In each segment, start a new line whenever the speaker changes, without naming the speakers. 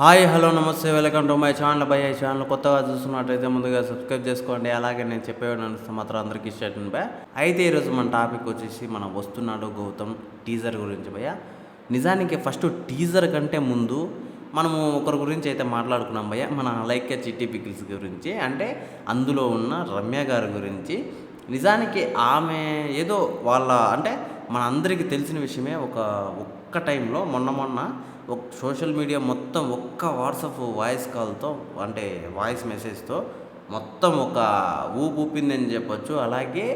Hi hello నమస్తే welcome to my channel by ఈ channel కొత్తగా చూస్తున్నట్టయితే ముందుగా సబ్స్క్రైబ్ చేసుకోండి. అలాగే నేను చెప్పేవాడు మాత్రం అందరికీ ఇష్టం బై. అయితే ఈరోజు మన టాపిక్ వచ్చేసి మన వస్తున్నాడు గౌతమ్ టీజర్ గురించి భయ్య. నిజానికి ఫస్ట్ టీజర్ కంటే ముందు మనము ఒకరి గురించి అయితే మాట్లాడుకున్నాం భయ్య, మన లైక్య చిట్టి పికిల్స్ గురించి. అంటే అందులో ఉన్న రమ్య గారి గురించి. నిజానికి ఆమె ఏదో వాళ్ళ అంటే మన అందరికీ తెలిసిన విషయమే. ఒక్క టైంలో మొన్న సోషల్ మీడియా మొత్తం ఒక్క వాట్సాప్ వాయిస్ కాల్తో అంటే వాయిస్ మెసేజ్తో మొత్తం ఒక ఊపిందని చెప్పొచ్చు. అలాగే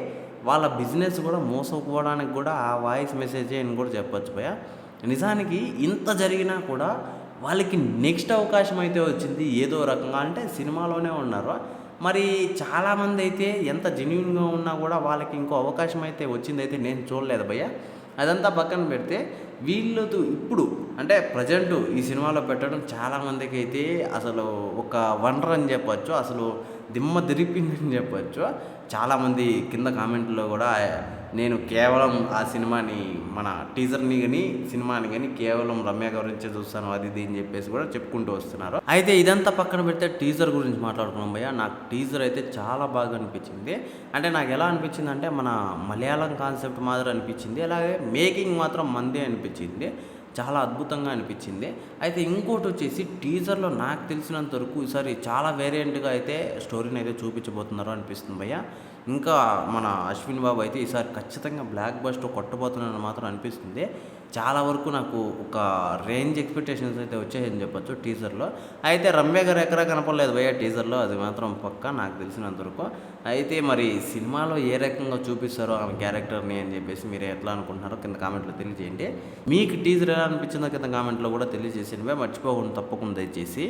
వాళ్ళ బిజినెస్ కూడా మోసపోవడానికి కూడా ఆ వాయిస్ మెసేజే అని కూడా చెప్పొచ్చు భయ్య. నిజానికి ఇంత జరిగినా కూడా వాళ్ళకి నెక్స్ట్ అవకాశం అయితే వచ్చింది ఏదో రకంగా. అంటే సినిమాలోనే ఉన్నారు. మరి చాలామంది అయితే ఎంత జెన్యున్గా ఉన్నా కూడా వాళ్ళకి ఇంకో అవకాశం అయితే వచ్చిందైతే నేను చూడలేదు భయ్య. అదంతా పక్కన పెడితే వీళ్ళతో ఇప్పుడు అంటే ప్రజెంట్ ఈ సినిమాలో పెట్టడం చాలామందికి అయితే అసలు ఒక వండర్ అని చెప్పొచ్చు. అసలు దిమ్మ తిరిపిందని చెప్పొచ్చు. చాలామంది కింద కామెంట్లో కూడా నేను కేవలం ఆ సినిమాని మన టీజర్ని కానీ సినిమాని కానీ కేవలం రమ్య గురించే చూస్తాను అది ఇది అని చెప్పేసి కూడా చెప్పుకుంటూ వస్తున్నారు. అయితే ఇదంతా పక్కన పెడితే టీజర్ గురించి మాట్లాడుకున్నాం భయ్య. నాకు టీజర్ అయితే చాలా బాగా అనిపించింది. అంటే నాకు ఎలా అనిపించింది అంటే మన మలయాళం కాన్సెప్ట్ మాదిరి అనిపించింది. అలాగే మేకింగ్ మాత్రం మందే అనిపించింది. చాలా అద్భుతంగా అనిపించింది. అయితే ఇంకోటి వచ్చేసి టీజర్లో నాకు తెలిసినంత వరకు ఈసారి చాలా వేరియంట్గా అయితే స్టోరీని అయితే చూపించబోతున్నారు అనిపిస్తుంది భయ్య. ఇంకా మన అశ్విన్ బాబు అయితే ఈసారి ఖచ్చితంగా బ్లాక్ బస్టర్ కొట్టబోతున్నారని మాత్రం అనిపిస్తుంది. చాలా వరకు నాకు ఒక రేంజ్ ఎక్స్పెక్టేషన్స్ అయితే వచ్చాయని చెప్పొచ్చు టీజర్లో. అయితే రమ్య గారు ఎక్కడా కనపడలేదు భయ్య టీజర్లో, అది మాత్రం పక్కా నాకు తెలిసినంత వరకు. అయితే మరి సినిమాలో ఏ రకంగా చూపిస్తారో ఆమె క్యారెక్టర్ని అని చెప్పేసి మీరు ఎట్లా అనుకుంటున్నారో కింద కామెంట్లో తెలియజేయండి. మీకు టీజర్ ఎలా అనిపించిందో కింద కామెంట్లో కూడా తెలియజేసేయండి. మర్చిపోకుండా తప్పకుండా దయచేసి.